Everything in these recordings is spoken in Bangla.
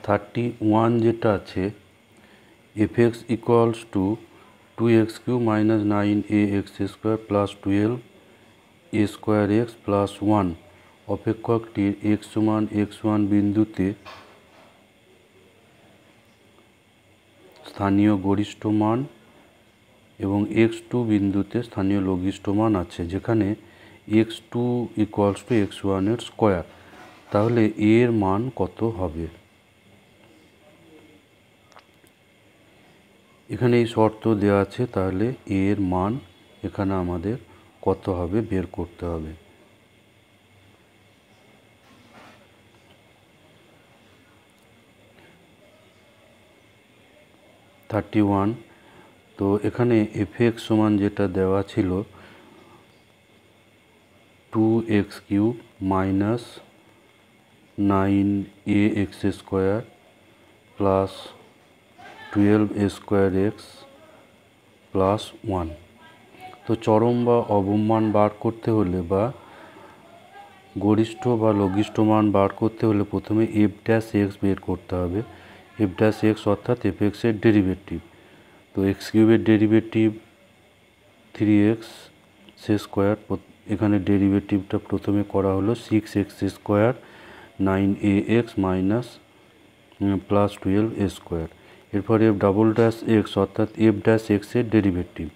31 যেটা আছে fx equals to 2x³ minus 9ax² plus 12a² x plus 1 অপেক্ষকটির x সমান x1 বিন্দুতে স্থানীয় গরিষ্ঠ মান এবং x2 বিন্দুতে স্থানীয় লঘিষ্ঠ মান আছে, যেখানে x2 ইকুয়ালস টু x1 এর স্কোয়ার। তাহলে এর মান কত হবে? এখানে এই শর্ত দেওয়া আছে, তাহলে এর মান এখানে আমাদের কত হবে বের করতে হবে। তো এখানে fx সমান যেটা দেওয়া ছিল 2x³ minus 9ax² plus 12a² x plus 1। তো চরম বা অবম মান বার করতে হলে বা গরিষ্ঠ বা লঘিষ্ঠ মান বার করতে হলে প্রথমে f' বের করতে হবে। f' অর্থাৎ fx এর ডেরিভেটিভ। তো x³ এর ডেরিভেটিভ 3x স্কোয়ার, এখানে ডেরিভেটিভটা প্রথমে করা হলো 6x² 9ax minus plus 12a²। এরপর f'' অর্থাৎ f' এর ডেরিভেটিভ,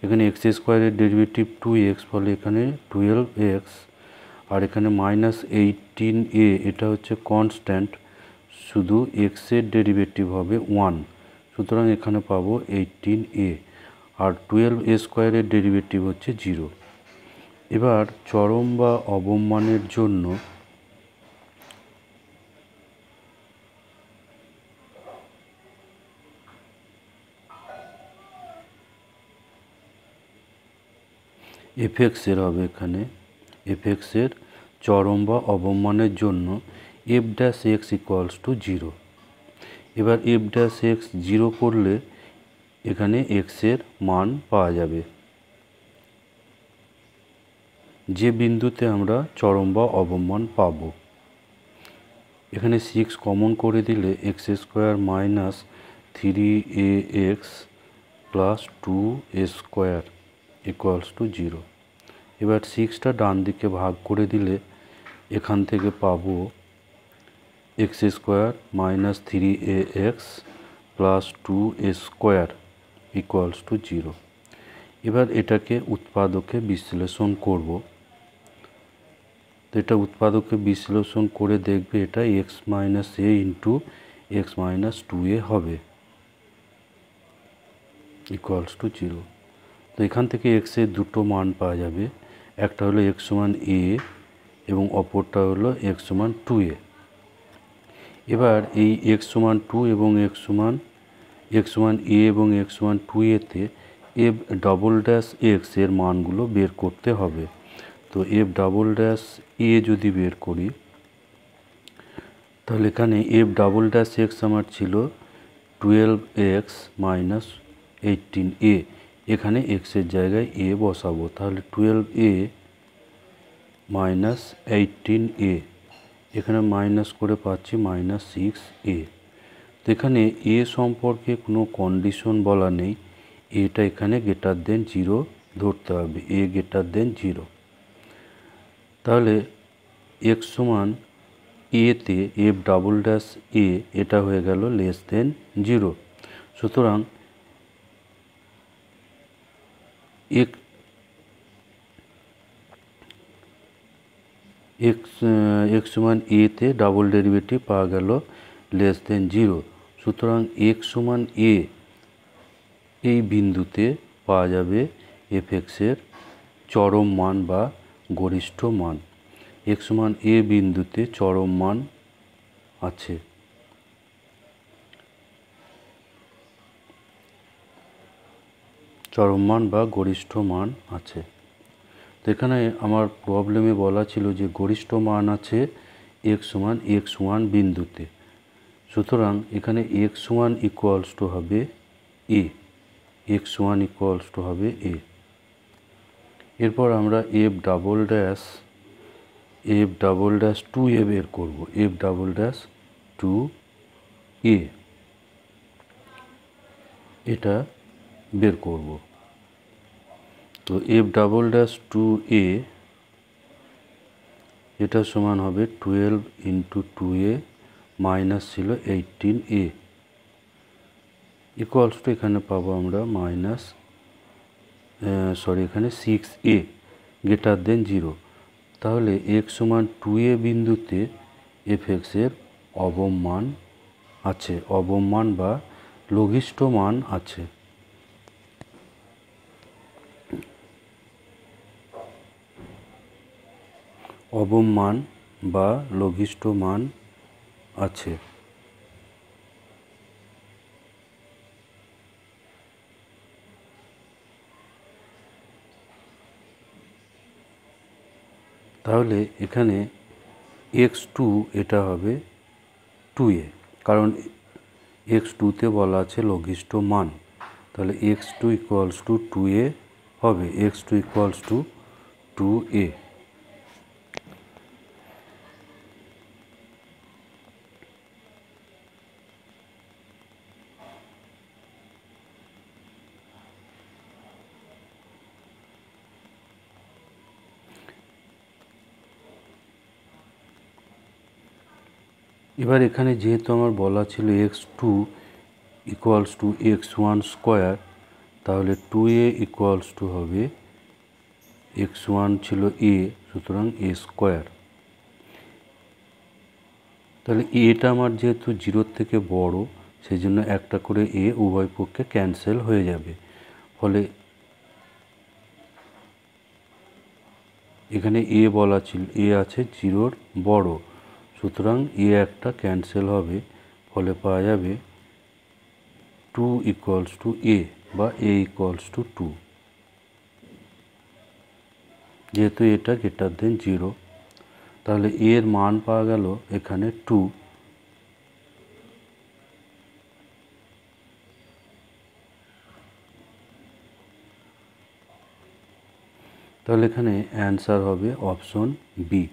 এখানে x² এর ডেরিভেটিভ 2x, ফলে এখানে 12x, আর এখানে মাইনাস 18a, এটা হচ্ছে কনস্ট্যান্ট, শুধু x এর ডেরিভেটিভ হবে 1, সুতরাং এখানে পাবো 18a, আর 12a² এর ডেরিভেটিভ হচ্ছে 0। এবার চরম বা অবম মানের জন্য fx এর হবে, এখানে fx এর চরম বা অবম মানের জন্য f' ইকুয়ালস টু 0। এবার f' 0 করলে এখানে x এর মান পাওয়া যাবে, যে বিন্দুতে আমরা চরম বা অবম মান পাব। এখানে 6 কমন করে দিলে x² minus 3ax plus 2a² equals to 0। এবার 6টা ডান দিকে ভাগ করে দিলে এখান থেকে পাবো x² minus 3ax plus 2a² equals to 0। এবার এটাকে উৎপাদকে বিশ্লেষণ করব। তো এটা উৎপাদকে বিশ্লেষণ করে দেখবে এটা x minus a into x minus 2a হবে ইকুয়ালস টু 0। তো এখান থেকে x এর দুটো মান পাওয়া যাবে, একটা হলো x সমান a এবং অপরটা হলো x সমান 2a। এবার এই x সমান 2 এবং x সমান a এবং x সমান 2a-তে f'' এর মানগুলো বের করতে হবে। তো f'' যদি বের করি, তাহলে এখানে f'' আমার ছিল 12x মাইনাস 18a, এখানে x এর জায়গায় a বসাবো, তাহলে 12a মাইনাস 18a, এখানে মাইনাস করে পাচ্ছি মাইনাস 6a। তো এখানে a সম্পর্কে কোনো কন্ডিশন বলা নেই, এটা এখানে গ্রেটার দেন 0 ধরতে হবে, a গ্রেটার দেন 0। তাহলে x সমান a-তে f''a এটা হয়ে গেল লেস দেন 0, সুতরাং x সমান a-তে ডাবল ডেরিভেটিভ পাওয়া গেল লেস দেন 0, সুতরাং x সমান a এই বিন্দুতে পাওয়া যাবে fx এর চরম মান বা গরিষ্ঠ মান। x সমান a বিন্দুতে চরম মান আছে। চরম মান বা গরিষ্ঠ মান আছে। তো এখানে আমার প্রবলেমে বলা ছিল যে গরিষ্ঠ মান আছে x সমান x1 বিন্দুতে, সুতরাং এখানে x1 ইকুয়ালস টু হবে a, x1 ইকুয়ালস টু হবে a। এরপর আমরা f''2a বের করব, f''2a এ এটা বের করব। তো এফ ডাবল ড্যাশ টু এ এটা সমান হবে 12 ইন্টু 2a মাইনাস ছিল 18a ইকুয়ালস টু এখানে পাবো আমরা মাইনাস এখানে 6a গ্রেটার দেন 0। তাহলে এক্স সমান 2a বিন্দুতে এফ এক্সের অবম মান আছে, অবম মান বা লঘিষ্ঠ মান আছে। অবম মান বা লঘিষ্ঠ মান আছে। তাহলে এখানে x2 এটা হবে 2a, কারণ x2তে বলা আছে লঘিষ্ঠ মান। তাহলে x2 ইকুয়ালস টু 2a হবে, x2 ইকুয়ালস টু 2a। এবার এখানে যেহেতু আমার বলা ছিল x2 equals to x1 square, তাহলে 2a ইকুয়ালস টু হবে x1 ছিল a, সুতরাং a স্কোয়ার। তাহলে এটা আমার যেহেতু 0 থেকে বড়, সেই জন্য একটা করে a উভয় পক্ষে ক্যান্সেল হয়ে যাবে। ফলে এখানে a বলা ছিল, a আছে 0-র বড়, সুতরাং a একটা ক্যান্সেল হবে। ফলে পাওয়া যাবে 2 ইকুয়ালস টু a বা a ইকুয়ালস টু 2, যেহেতু এটা গ্রেটার দেন 0। তাহলে এর মান পাওয়া গেল এখানে 2। তাহলে এখানে অ্যান্সার হবে অপশন বি।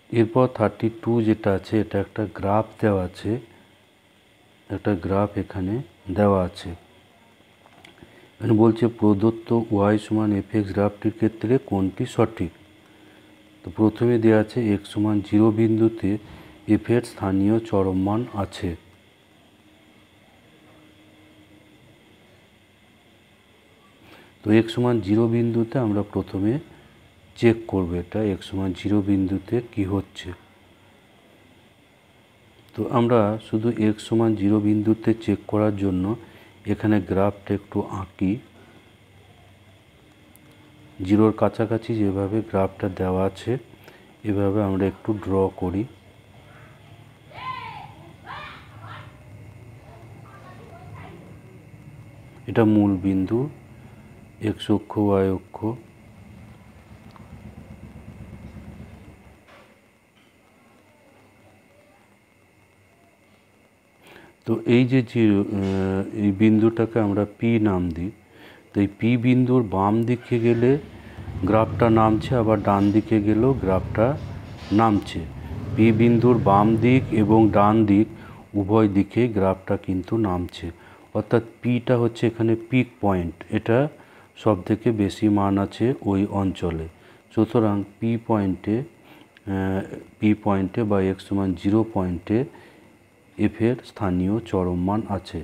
এরপর 32 যেটা আছে, এটা একটা গ্রাফ দেওয়া আছে, একটা গ্রাফ এখানে দেওয়া আছে। এখানে বলছে প্রদত্ত ওয়াই সমান এফ এক্স গ্রাফটির ক্ষেত্রে কোনটি সঠিক। তো প্রথমে দেওয়া আছে এক্স সমান 0 বিন্দুতে এফ এর স্থানীয় চরম মান আছে। তো এক্স সমান 0 বিন্দুতে আমরা প্রথমে চেক করব এটা এক্স সমান 0 বিন্দুতে কি হচ্ছে। তো আমরা শুধু এক্স সমান 0 বিন্দুতে চেক করার জন্য এখানে গ্রাফটা একটু আঁকি। 0-র কাছাকাছি যেভাবে গ্রাফটা দেওয়া আছে এভাবে আমরা একটু ড্র করি। এটা মূল বিন্দু, এক্স অক্ষ ওয়াই অক্ষ। তো এই যে এই বিন্দুটাকে আমরা পি নাম দিই। তো এই পি বিন্দুর বাম দিকে গেলে গ্রাফটা নামছে, আবার ডান দিকে গেলেও গ্রাফটা নামছে। পি বিন্দুর বাম দিক এবং ডান দিক উভয় দিকে গ্রাফটা কিন্তু নামছে। অর্থাৎ পিটা হচ্ছে এখানে পিক পয়েন্ট, এটা সব থেকে বেশি মান আছে ওই অঞ্চলে। সুতরাং পি পয়েন্টে বা এক্স সমান 0 পয়েন্টে এফ এর স্থানীয় চরম মান আছে।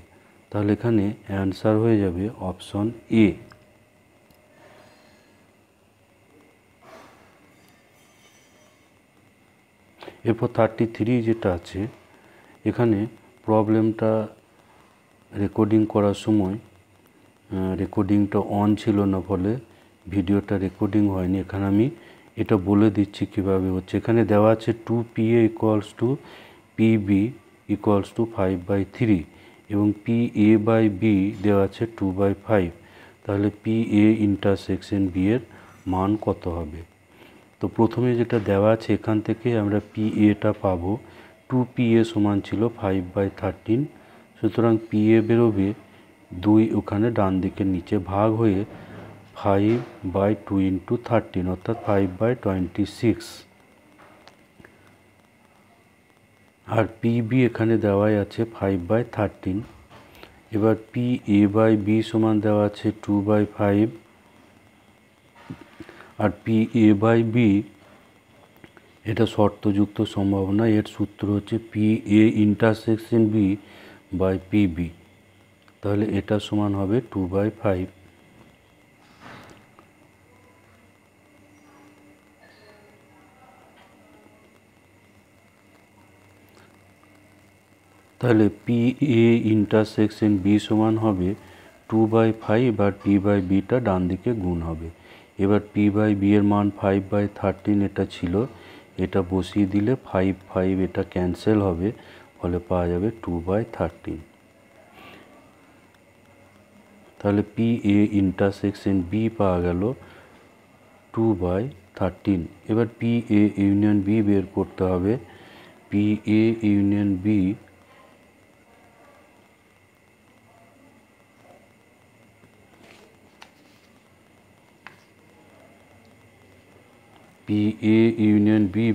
তাহলে এখানে অ্যান্সার হয়ে যাবে অপশন এ। এরপর 33 যেটা আছে, এখানে প্রবলেমটা রেকর্ডিং করার সময় রেকর্ডিংটা অন ছিল না, ফলে ভিডিওটা রেকর্ডিং হয়নি। এখানে আমি এটা বলে দিচ্ছি কিভাবে হচ্ছে। এখানে দেওয়া আছে 2PA equals to PB equals to 5/3 এবং PA/B দেওয়া আছে 2/5। তাহলে PA ইন্টারসেকশন B এর মান কত হবে। তো প্রথমে যেটা দেওয়া আছে এখান থেকে আমরা PAটা পাবো। 2PA সমান ছিল 5/13, সুতরাং PA বেরোবে 2 ওখানে ডান দিকের নিচে ভাগ হয়ে 5/2 × 13 অর্থাৎ 5/26। আর পিবি এখানে দেওয়াই আছে 5/13। এবার PA/B সমান দেওয়া আছে 2/5। আর PA/B এটা শর্তযুক্ত সম্ভাবনা, এর সূত্র হচ্ছে PA*B/PB, তাহলে এটা সমান হবে 2/5। তাহলে PA*B সমান হবে 2/5, আর P/Bটা ডান দিকে গুণ হবে। এবার P/B এর মান 5/13 এটা ছিল, এটা বসিয়ে দিলে 5 এটা ক্যান্সেল হবে, ফলে পাওয়া যাবে 2/13। তাহলে PA*B পাওয়া গেল 2/13। এবার PA*B বের করতে হবে। PA*B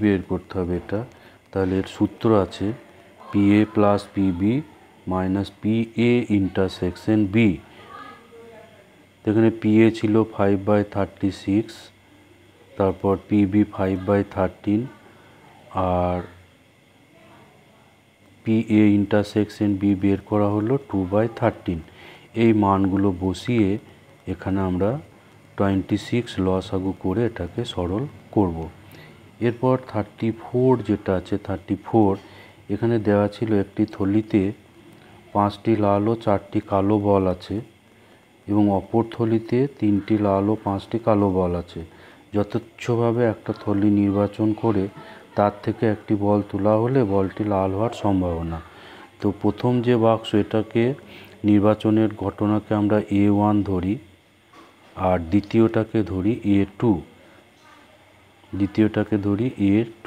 বের করতে হবে এটা। তাহলে এর সূত্র আছে PA + PB - PA*B। এখানে PA ছিল 5/36, তারপর PB 5/13, আর PA*B বের করা হলো 2/13। এই মানগুলো বসিয়ে এখানে আমরা 26 লসাগু করে এটাকে সরল করব। এরপর 34 যেটা আছে, 34 এখানে দেওয়া ছিল একটি থলিতে 5টি লাল ও 4টি কালো বল আছে, এবং অপর থলিতে 3টি লাল ও 5টি কালো বল আছে। যথেচ্ছভাবে একটা থলি নির্বাচন করে তার থেকে একটি বল তোলা হলে বলটি লাল হওয়ার সম্ভাবনা। তো প্রথম যে বাক্স, এটাকে নির্বাচনের ঘটনাকে আমরা A1 ধরি, আর দ্বিতীয়টাকে ধরি A2।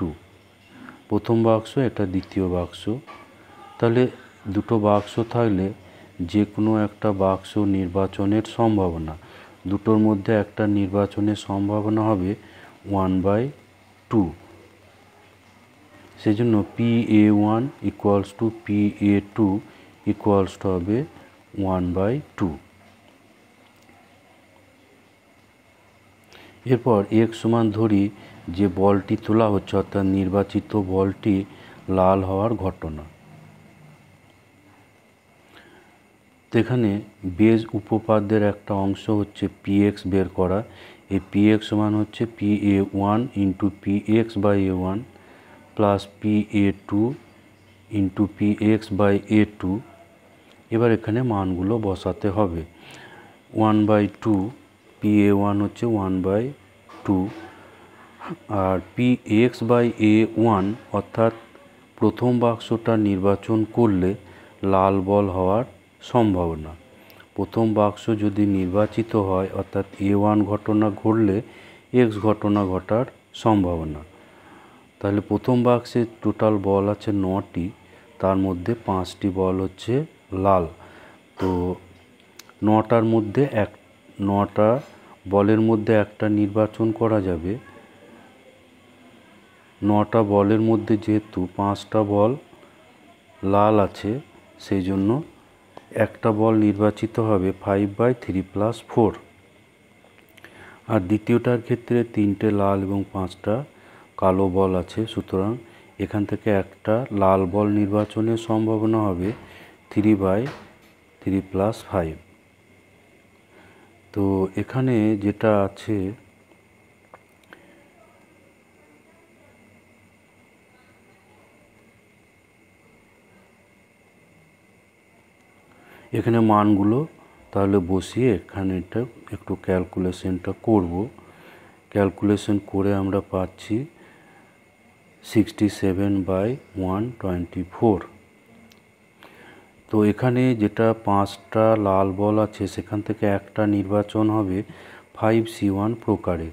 প্রথম বাক্স, এটা দ্বিতীয় বাক্স। তাহলে দুটো বাক্স থাকলে যে কোনো একটা বাক্স নির্বাচনের সম্ভাবনা, দুটোর মধ্যে একটা নির্বাচনের সম্ভাবনা হবে 1/2। সেই জন্য PA1 = PA2 হবে 1/2। এরপর x সমান ধরি যে বলটি তোলা হচ্ছে, অর্থাৎ নির্বাচিত বলটি লাল হওয়ার ঘটনা। এখানে বেজ উপপাদ্যের একটা অংশ হচ্ছে PX বের করা। এই PX সমান হচ্ছে PA1 × PX/A1 + PA2 × PX/A2। এবার এখানে মানগুলো বসাতে হবে। 1/2, PA1 হচ্ছে 1/2, আর PX/A1 অর্থাৎ প্রথম বাক্সটা নির্বাচন করলে লাল বল হওয়ার সম্ভাবনা। প্রথম বাক্স যদি নির্বাচিত হয়, অর্থাৎ A1 ঘটনা ঘটলে X ঘটনা ঘটার সম্ভাবনা। তাহলে প্রথম বাক্সে টোটাল বল আছে 9টি, তার মধ্যে 5টি বল হচ্ছে লাল। তো 9টা বলের মধ্যে একটা নির্বাচন করা যাবে। 9টা বলের মধ্যে যেহেতু 5টা বল লাল আছে, সেই জন্য একটা বল নির্বাচিত হবে 5/3 + 4। আর দ্বিতীয়টার ক্ষেত্রে 3টে লাল এবং 5টা কালো বল আছে, সুতরাং এখান থেকে একটা লাল বল নির্বাচনের সম্ভাবনা হবে 3/3 + 5। তো এখানে যেটা আছে, এখানে মানগুলো তাহলে বসিয়ে এখানে এটা একটু ক্যালকুলেশনটা করব। ক্যালকুলেশন করে আমরা পাচ্ছি 67/124। তো এখানে যেটা 5টা লাল বল আছে, সেখান থেকে একটা নির্বাচন হবে 5C1 প্রকারে,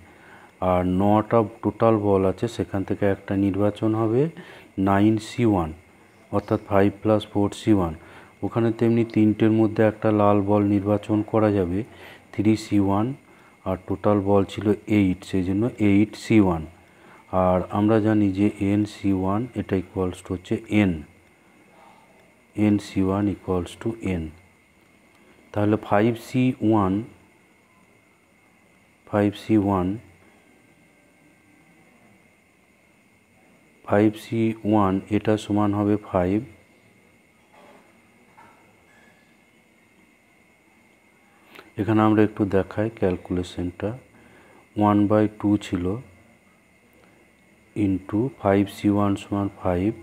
আর 9টা টোটাল বল আছে, সেখান থেকে একটা নির্বাচন হবে 9C1, অর্থাৎ 5 + 4C1। ওখানে তেমনি 3টের মধ্যে একটা লাল বল নির্বাচন করা যাবে 3C1, আর টোটাল বল ছিল 8, সেই জন্য 8c1। আর আমরা জানি যে nc1 এটা ইকুয়ালস টু হচ্ছে nc1 ইকুয়ালস টু n। তাহলে 5c1 এটা সমান হবে 5। এখানে আমরা একটু দেখাই ক্যালকুলেশনটা। 1/2 ছিল ইন্টু 5c1 সমান 5,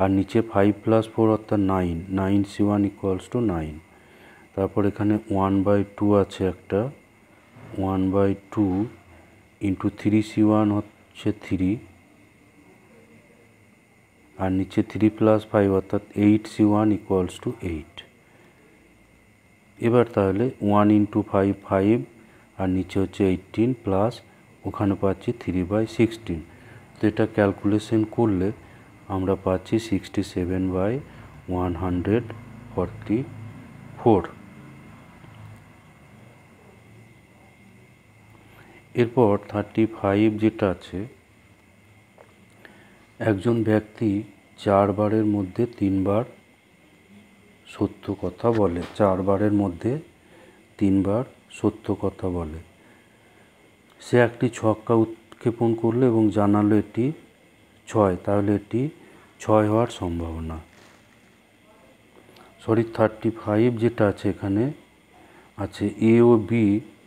আর নিচে 5 + 4 অর্থাৎ 9, 9c1 ইকুয়ালস টু 9। তারপর এখানে 1/2 আছে একটা, 1/2 ইন্টু 3c1 হচ্ছে 3, আর নিচে 3 + 5 অর্থাৎ 8c1 ইকুয়ালস টু 8। এবার তাহলে 1 ইন্টু 5 5, আর নিচে হচ্ছে 18 প্লাস ওখানে পাচ্ছি 3/16। তো এটা ক্যালকুলেশন করলে আমরা পাচ্ছি 67/144। এরপর 35 যেটা আছে, একজন ব্যক্তি 4 বারের মধ্যে 3 বার সত্য কথা বলে। 4 বারের মধ্যে 3 বার সত্য কথা বলে। সে একটি ছক্কা উৎক্ষেপণ করলো এবং জানালো এটি 6, তাহলে এটি 6 হওয়ার সম্ভাবনা। 35 যেটা আছে এখানে আছে এ ও বি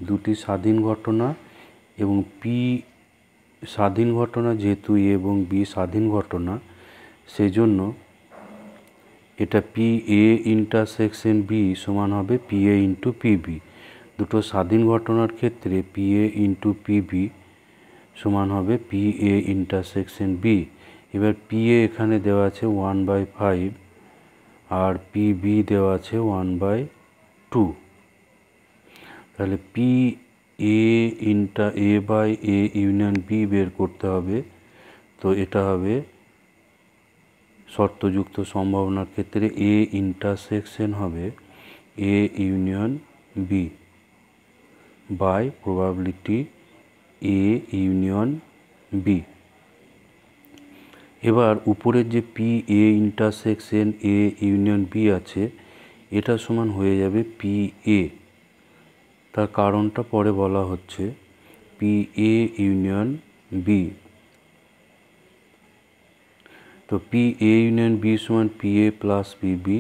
দুটি স্বাধীন ঘটনা, এবং পি স্বাধীন ঘটনা, যেহেতু এ এবং বি স্বাধীন ঘটনা সেই জন্য এটা পি এ ইন্টারসেকশন বি সমান হবে পি এ ইন্টু পিবি। দুটো স্বাধীন ঘটনার ক্ষেত্রে পি এ ইন্টু পিবি সমান হবে পি এ ইন্টারসেকশন বি। এবার পি এ এখানে দেওয়া আছে 1/5, আর পিবি দেওয়া আছে 1/2। তাহলে P A by A union B বের করতে হবে। তো এটা হবে শর্তযুক্ত সম্ভাবনার ক্ষেত্রে এ ইন্টারসেকশন হবে A union B by probability A union B. এবার উপরের যে P A intersection A union B আছে এটা সমান হয়ে যাবে পি এ। তার কারণটা পরে বলা হচ্ছে। পি এ ইউনিয়ন বি, তো পি এ ইউনিয়ন বি সমান P A plus P B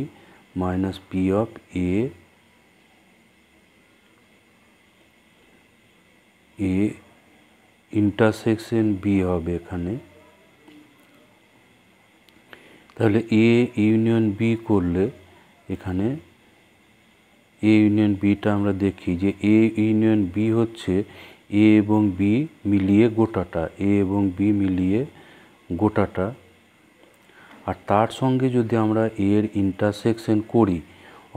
minus P of A intersection B হবে এখানে। তাহলে এ ইউনিয়ন বি করলে এখানে এ ইউনিয়ন বিটা আমরা দেখি যে এ ইউনিয়ন বি হচ্ছে এ এবং বি মিলিয়ে গোটাটা, এ এবং বি মিলিয়ে গোটাটা। আর তার সঙ্গে যদি আমরা এর ইন্টারসেকশন করি,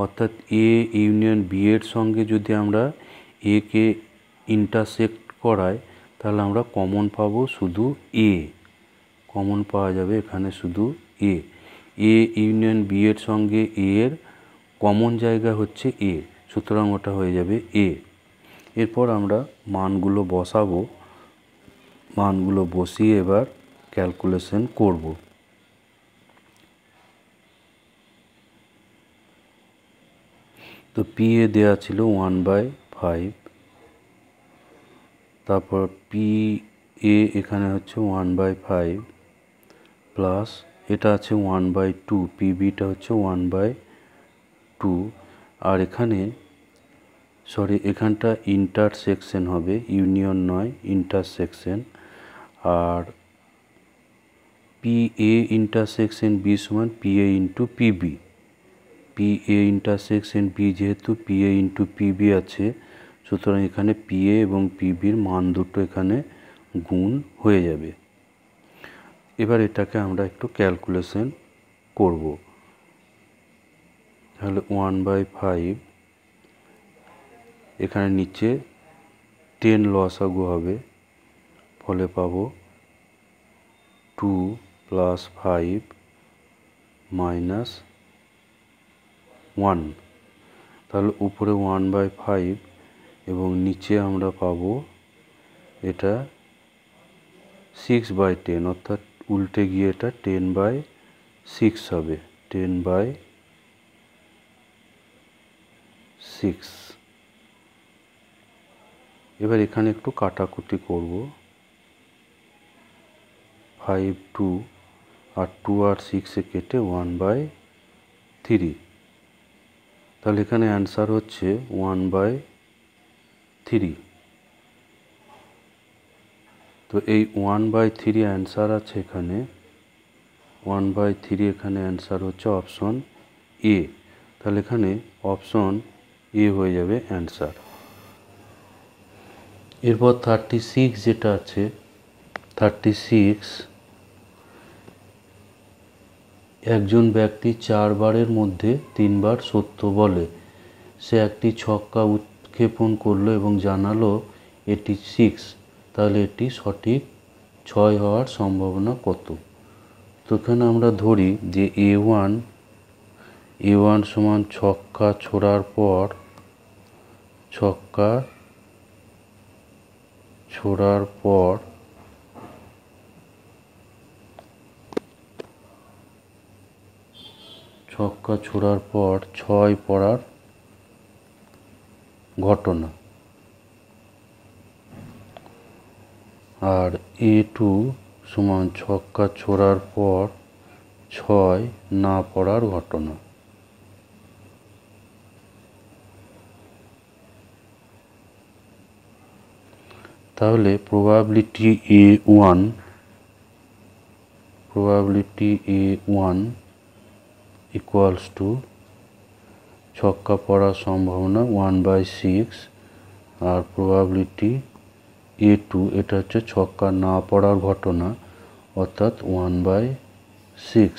অর্থাৎ এ ইউনিয়ন বি এর সঙ্গে যদি আমরা এ কে ইন্টারসেক্ট করাই, তাহলে আমরা কমন পাবো শুধু এ। কমন পাওয়া যাবে এখানে শুধু এ। এ ইউনিয়ন বি এর সঙ্গে এ এর কমন জায়গা হচ্ছে এ, সুতরাং ওটা হয়ে যাবে এ। এরপর আমরা মানগুলো বসাবো, মানগুলো বসিয়ে এবার ক্যালকুলেশন করব। তো পি এ দেওয়া ছিল 1/5, তারপর পি এ এখানে হচ্ছে 1/5 প্লাস এটা আছে 1/2, পিবিটা হচ্ছে 1/2, আর এখানে এখানটা ইন্টারসেকশন হবে, ইউনিয়ন নয় ইন্টারসেকশন। আর পি এ ইন্টারসেকশন বি সমান P A into PB. P A intersection B যেহেতু পি এ ইন্টু পিবি আছে, সুতরাং এখানে পি এ এবং পিবির মান দুটো এখানে গুণ হয়ে যাবে। এবার এটাকে আমরা একটু ক্যালকুলেশন করব। তাহলে 1/5 এখানে নিচে 10 লসাগু হবে, ফলে পাবো 2 + 5 - 1। তাহলে উপরে 1/5 এবং নিচে আমরা পাবো এটা 6/10, অর্থাৎ উল্টে গিয়ে এটা 10/6 হবে, 10/6। এবার এখানে একটু কাটাকুটি করব, 5 2 আর 2 আর 6 কেটে 1/3, তাহলে এখানে অ্যান্সার হচ্ছে 1/3। তো এই 1/3 অ্যান্সার আছে এখানে, 1/3 এখানে অ্যান্সার হচ্ছে অপশন এ, তাহলে এখানে অপশন এ হয়ে যাবে অ্যান্সার। এরপর 36 যেটা আছে, 36, একজন ব্যক্তি 4 বারের মধ্যে 3 বার সত্য বলে। সে একটি ছক্কা উৎক্ষেপণ করলো এবং জানালো এটি 6, তাহলে এটি সঠিক 6 হওয়ার সম্ভাবনা কত? তো এখানে আমরা ধরি যে A1 সমান ছক্কা ছোড়ার পর ছক্কা ছোড়ার পর 6 পড়ার ঘটনা, আর A2 সমান ছক্কা ছোড়ার পর 6 না পড়ার ঘটনা। তাহলে প্রবাবিলিটি A1 ইকুয়ালস টু ছক্কা পড়ার সম্ভাবনা 1/6, আর প্রবাবিলিটি A2 এটা হচ্ছে ছক্কা না পড়ার ঘটনা, অর্থাৎ 1/6,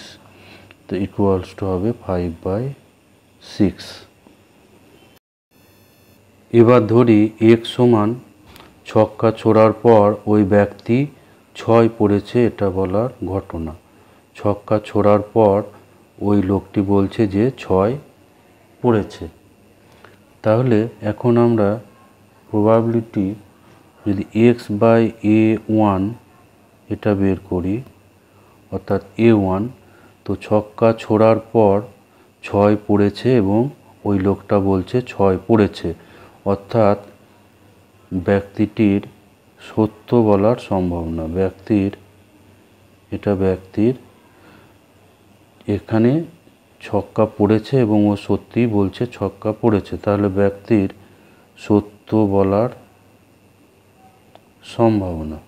তো ইকুয়ালস টু হবে 5/6। এবার ধরি x সমান ছক্কা ছোড়ার পর ওই ব্যক্তি 6 পড়েছে, এটা বলার ঘটনা। ছক্কা ছোড়ার পর ওই লোকটি বলছে যে 6 পড়েছে। তাহলে এখন আমরা প্রবাবিলিটি যদি x/A1 এটা বের করি, অর্থাৎ A1, তো ছক্কা ছোড়ার পর 6 পড়েছে এবং ওই লোকটা বলছে 6 পড়েছে, অর্থাৎ ব্যক্তিটির সত্য বলার সম্ভাবনা, ব্যক্তির এখানে ছক্কা পড়েছে এবং ও সত্যিই বলছে ছক্কা পড়েছে, তাহলে ব্যক্তির সত্য বলার সম্ভাবনা।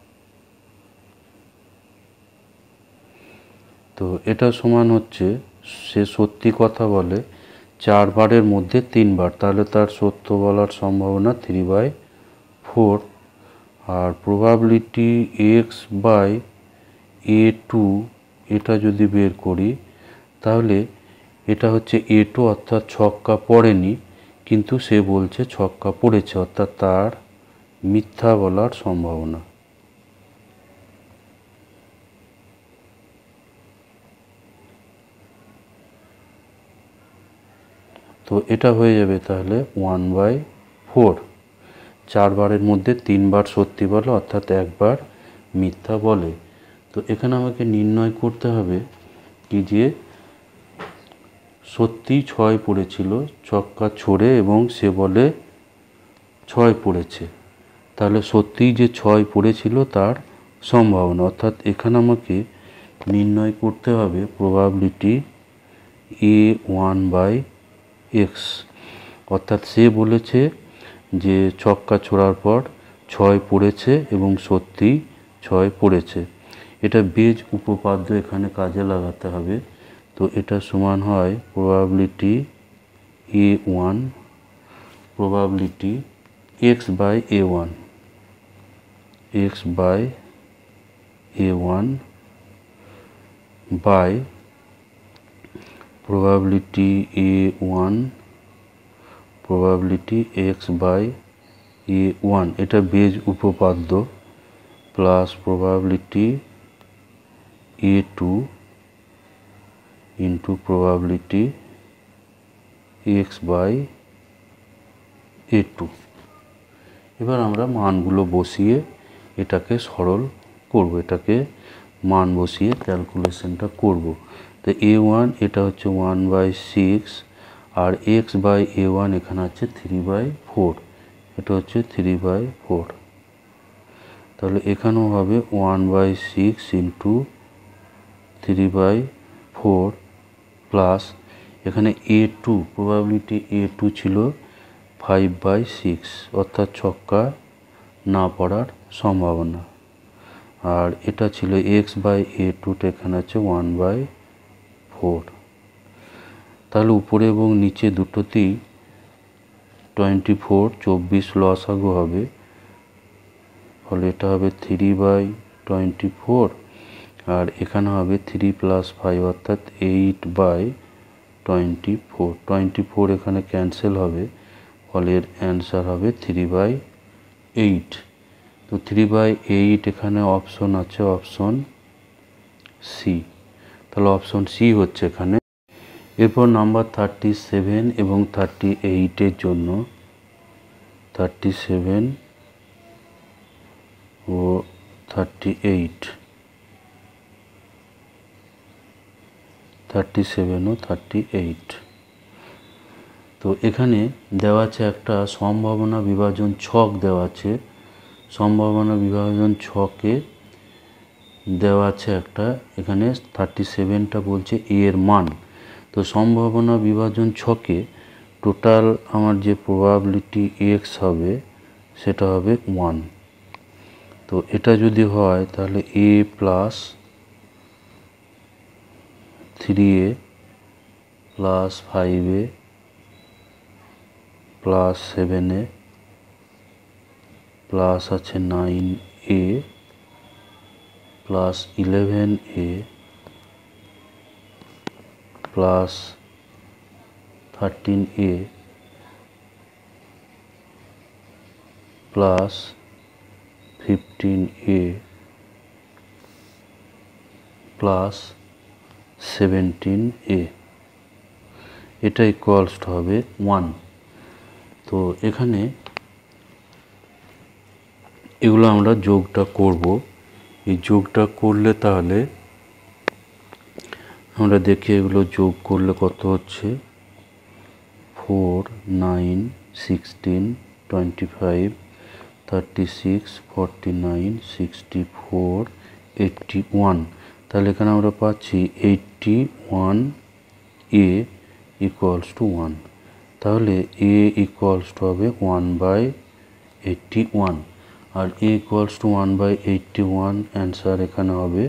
তো এটা সমান হচ্ছে সে সত্যি কথা বলে 4 বারের মধ্যে 3 বার, তাহলে তার সত্য বলার সম্ভাবনা 3/4। আর প্রবাবিলিটি x/A2 এটা যদি বের করি, তাহলে এটা হচ্ছে A2, অর্থাৎ ছক্কা পড়েনি, কিন্তু সে বলছে ছক্কা পড়েছে, অর্থাৎ তার মিথ্যা বলার সম্ভাবনা। তো এটা হয়ে যাবে তাহলে 1/4, 4 বারের মধ্যে 3 বার সত্যি বলে, অর্থাৎ 1 বার মিথ্যা বলে। তো এখানে আমাকে নির্ণয় করতে হবে কি যে সত্যিই 6 পড়েছিল ছক্কা ছোড়ে এবং সে বলে 6 পড়েছে, তাহলে সত্যিই যে 6 পড়েছিল তার সম্ভাবনা, অর্থাৎ এখানে আমাকে নির্ণয় করতে হবে প্রবাবিলিটি A1/x, অর্থাৎ সে বলেছে যে ছক্কা ছোড়ার পর 6 পড়েছে এবং সত্যিই 6 পড়েছে। এটা বেজ উপপাদ্য এখানে কাজে লাগাতে হবে। তো এটা সমান হয় probability x/A1 by probability x/A1, এটা বেজ উপপাদ্য, plus probability A2 into probability x/A2। এবার আমরা মানগুলো বসিয়ে এটাকে সরল করব, এটাকে মান বসিয়ে ক্যালকুলেশনটা করব। তো a1 এটা হচ্ছে 1/6 আর x/a1 এখানে আছে 3/4, এটা হচ্ছে 3/4। তাহলে এখানেও হবে 1/6 ইন্টু 3/4 প্লাস এখানে a2 প্রবাবিলিটি a2 ছিল 5/6, অর্থাৎ ছক্কা না পড়ার সম্ভাবনা। আর এটা ছিল x/a2টা এখানে আছে 1/4। তাহলে উপরে এবং নিচে দুটোতেই 24 লসাগু হবে, ফলে এটা হবে 3/24 আর এখানে হবে 3 + 5 অর্থাৎ 8/24। 24 এখানে ক্যান্সেল হবে, ফলে এর অ্যান্সার হবে 3/8। তো 3/8 এখানে অপশন আছে অপশন সি, তাহলে অপশন সি হচ্ছে এখানে। এরপর নাম্বার 37 এবং 38-এর জন্য 37 ও 38, 37 ও 38। তো এখানে দেওয়া আছে একটা সম্ভাবনা বিভাজন ছক দেওয়া আছে। সম্ভাবনা বিভাজন ছকে দেওয়া আছে একটা, এখানে 37টা বলছে এ এর মান। তো সম্ভাবনা বিভাজন ছকে টোটাল আমার যে প্রবাবিলিটি এক্স হবে সেটা হবে 1। তো এটা যদি হয় তাহলে a + 3a + 5a + 7a plus আছে 9a plus 11a plus 13a plus 15a plus 17a, এটা ইকুয়ালস হবে 1। তো এখানে এগুলো আমরা যোগটা করব। এই যোগটা করলে তাহলে আমরা দেখি এগুলো যোগ করলে কত হচ্ছে। 4, 9, 16, 25, 36, 49, 64, 81। তাহলে এখানে আমরা পাচ্ছি 81a ইকুয়ালস টু 1। তাহলে a ইকুয়ালস টু হবে 1/81 আর a ইকুয়ালস টু 1/81, অ্যান্সার এখানে হবে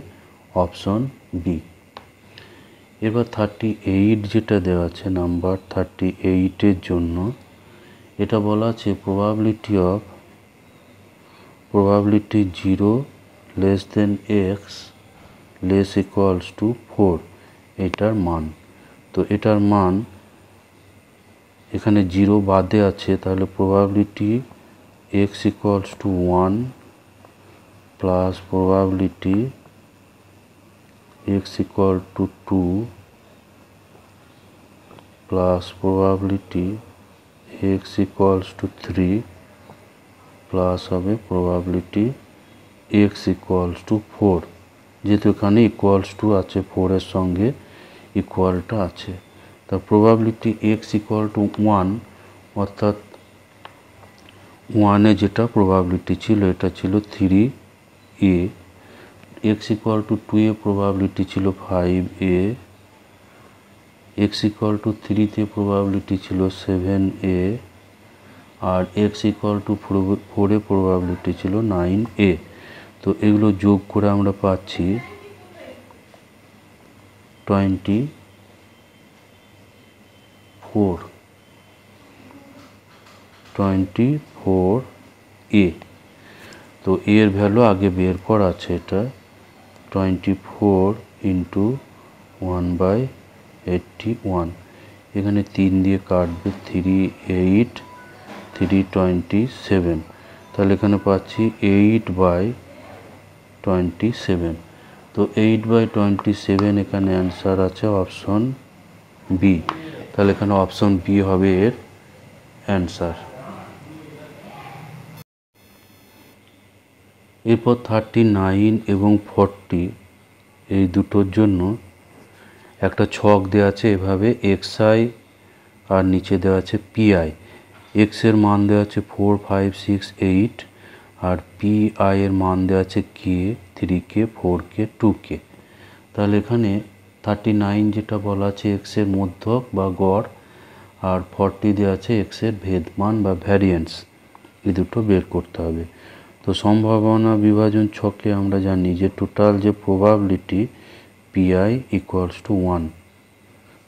অপশন বি। এবার 38 যেটা দেওয়া আছে নাম্বার 38-এর জন্য এটা বলা আছে probability 0 less than x less equals to 4, এটার মান। তো এটার মান এখানে 0 বাদে আছে, তাহলে probability x equals to 1 plus probability x equal to 2 plus probability x equals to 3 plus হবে probability x equals to 4, যেহেতু এখানে equals to আছে 4 এর সঙ্গে ইকুয়ালটা আছে। তা probability x equal to 1 অর্থাৎ 1 এ যেটা probability ছিল এটা ছিল 3a, x equal to 2 A probability ছিল 5a, x equal to 3 তে probability ছিল 7a R x equal to 4 A probability ছিল 9a। তো এগুলো যোগ করে আমরা পাচ্ছি 24a। তো এর ভ্যালু আগে বের করা আছে, এটা 24 ইন্টু 1/81। এখানে 3 দিয়ে কাটবে 3, 8, 3, 27। তাহলে এখানে পাচ্ছি 8/27। তো 8/27 এখানে অ্যান্সার আছে অপশন বি। তাহলে এখানে অপশন বি হবে এর অ্যান্সার। এরপর 39 এবং 40 এই দুটোর জন্য একটা ছক দেওয়া আছে এভাবে xi আর নিচে দেওয়া আছে pi। x এর মান দেওয়া আছে 4 5 6 8 আর pi এর মান দেওয়া আছে k 3k 4k 2k। তাহলে এখানে 39 যেটা বলা আছে x এর মধ্যক বা গড়, আর 40 দেওয়া আছে x এর ভেদমান বা ভ্যারিয়েন্স। এই দুটো বের করতে হবে। তো সম্ভাবনা বিভাজন ছকে আমরা জানি যে টোটাল যে প্রবাবিলিটি pi ইকুয়ালস টু 1।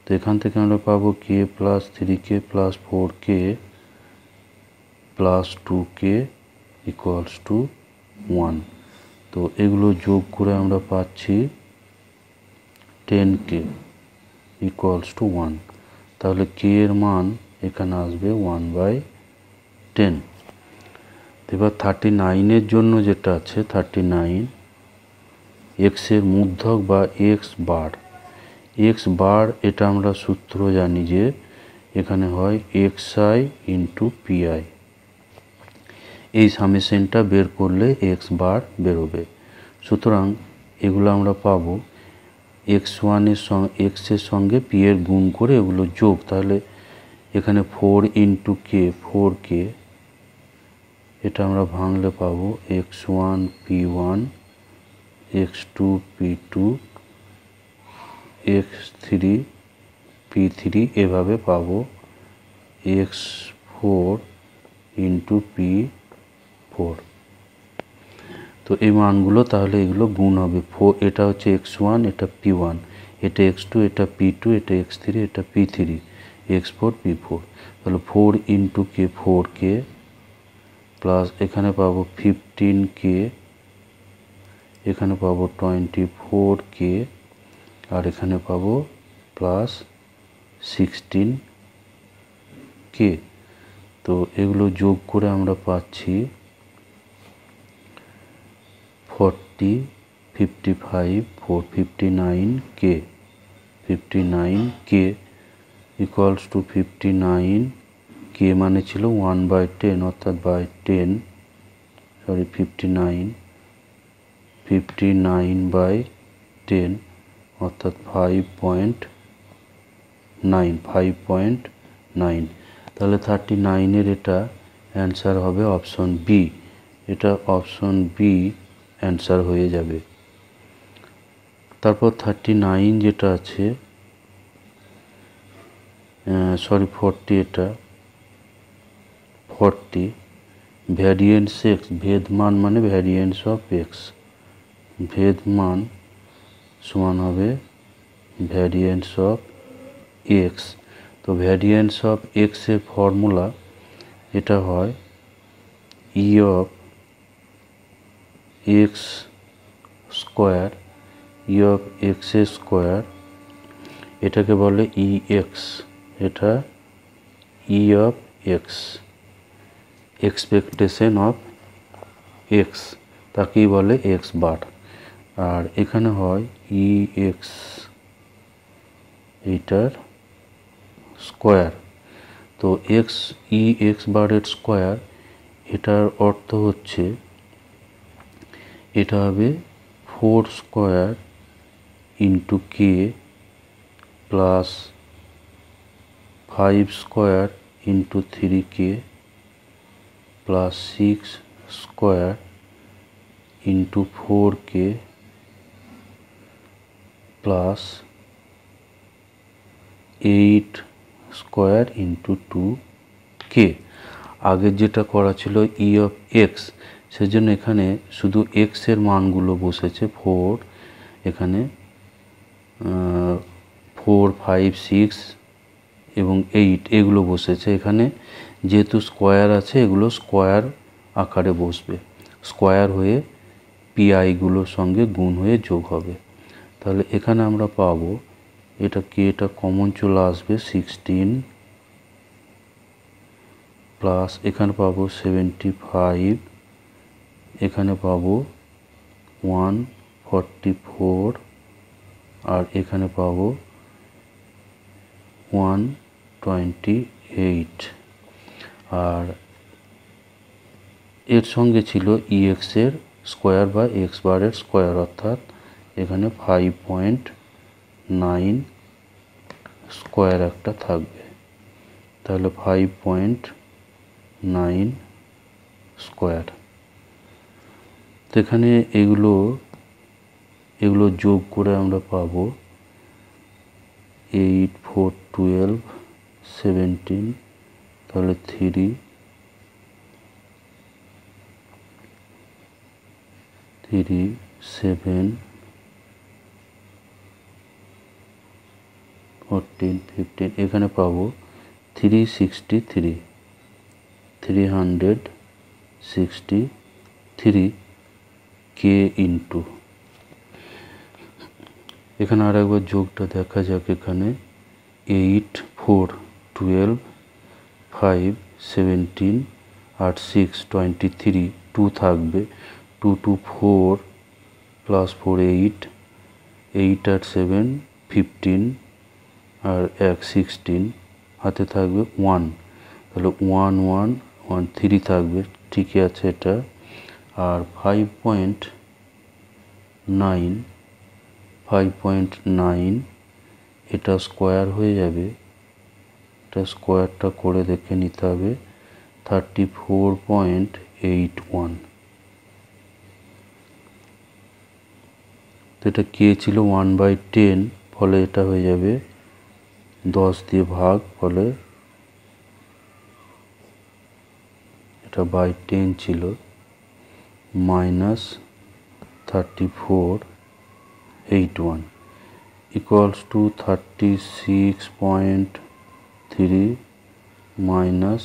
তো এখান থেকে আমরা পাবো k plus 3k plus 4k plus 2k equals to 1। তো এগুলো যোগ করে আমরা পাচ্ছি 10k ইকুয়ালস টু 1। তাহলে k এর মান এখানে আসবে 1/10। এবার 39 এর জন্য যেটা আছে 39 x এর মূর্ধক বা x বার। x বার এটা আমরা সূত্র জানি যে এখানে হয় xi ইন্টু pi। এই সামেশনটা বের করলে x বার বেরোবে। সুতরাং এগুলো আমরা পাবো x1 এর সঙ্গে x এর সঙ্গে p এর গুণ করে এগুলো যোগ। তাহলে এখানে 4 ইন্টু k 4k, এটা আমরা ভাঙলে পাবো x1 p1 x2 p2 x3 p3 এভাবে পাবো x4 ইন্টু p4। তো এই মানগুলো তাহলে এগুলো গুণ হবে। এটা হচ্ছে x1, এটা p1, এটা x2, এটা p2, এটা x3, এটা p3, x4 p4। তাহলে 4 ইন্টু k 4k প্লাস এখানে পাবো 15k, এখানে পাবো 24k, আর এখানে পাবো প্লাস 16k। তো এগুলো যোগ করে আমরা পাচ্ছি 40 55 459k 59k equals to 59। k মানে ছিল 1/10 অর্থাৎ বাই 10, সরি 59/10 অর্থাৎ 5.9। তাহলে 39 এর এটা অ্যান্সার হবে অপশন বি। এটা অপশন বি অ্যান্সার হয়ে যাবে। তারপর 39 যেটা আছে, সরি 40, এটা 40 ভ্যারিয়েন্স এক্স, ভেদমান মানে ভ্যারিয়েন্স অফ এক্স, ভেদমান সমান হবে ভ্যারিয়েন্স অফ এক্স। তো ভ্যারিয়েন্স অফ এক্স এর ফর্মুলা এটা হয় E of X square, E of X square, এটাকে বলে ই এক্স, এটা E of X, expectation of X, তাকেই বলে এক্স বার। আর এখানে হয় ই এক্স এইটার স্কোয়ার। তো এক্স ই এক্স বারের স্কোয়ার, এটার অর্থ হচ্ছে এটা হবে 4 square into K plus 5 square into 3k plus 6 square into 4k plus 8 square into 2k। আগের যেটা করা ছিল ই অফ এক্স, সেজন্য এখানে শুধু এক্স এর মানগুলো বসেছে 4, এখানে 4 5 6 এবং 8 এগুলো বসেছে। এখানে যেহেতু স্কোয়ার আছে এগুলো স্কোয়ার আকারে বসবে, স্কোয়ার হয়ে পিআইগুলোর সঙ্গে গুণ হয়ে যোগ হবে। তাহলে এখানে আমরা পাবো এটা কি, এটা কমন চলে আসবে 16 প্লাস এখানে পাবো 75, এখানে পাবো 144 আর এখানে পাবো 128। আর এর সঙ্গে ছিল ইএক্স এর স্কোয়ার বা এক্স বারের স্কোয়ার, অর্থাৎ এখানে 5.9 স্কোয়ার একটা থাকবে। তাহলে 5.9 স্কোয়ার। তো এখানে এগুলো যোগ করে আমরা পাবো 8, 4, 12, 17, তাহলে 3, 7, 14, 15, এখানে পাবো 363 কে ইন্টু, এখানে আর একবার যোগটা দেখা যাক। এখানে 8, 4, 12, 5, 17 আর 6, 23, 2 থাকবে, 2, 2, 4 প্লাস 4, 8, 8 আর 7, 15 আর 1, 16, হাতে থাকবে 1, তাহলে 1, 1, 1, 3 থাকবে, ঠিকই আছে এটা। আর 5.9 এটা স্কোয়ার হয়ে যাবে, এটা স্কোয়ারটা করে দেখে নিতে হবে, 34.81। তো এটা কে ছিল 1/10, ফলে এটা হয়ে যাবে 10 দিয়ে ভাগ, ফলে এটা /10 ছিল, -34.81 ইকুয়ালস টু 36.3 মাইনাস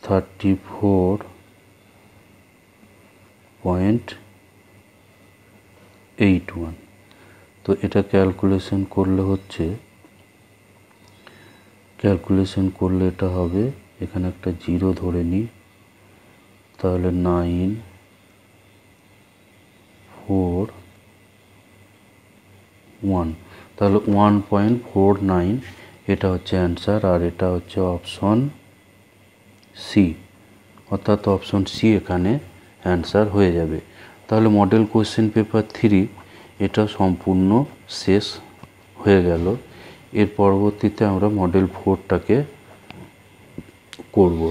34.81। তো এটা ক্যালকুলেশন করলে এটা হবে, এখানে একটা 0 ধরে নিই, তাহলে 9, 4, 1, তাহলে 1.49 এটা হচ্ছে অ্যান্সার। আর এটা হচ্ছে অপশন সি, অর্থাৎ অপশন সি এখানে অ্যান্সার হয়ে যাবে। তাহলে মডেল কোশ্চেন পেপার 3 এটা সম্পূর্ণ শেষ হয়ে গেল। এর পরবর্তীতে আমরা মডেল 4টাকে করব।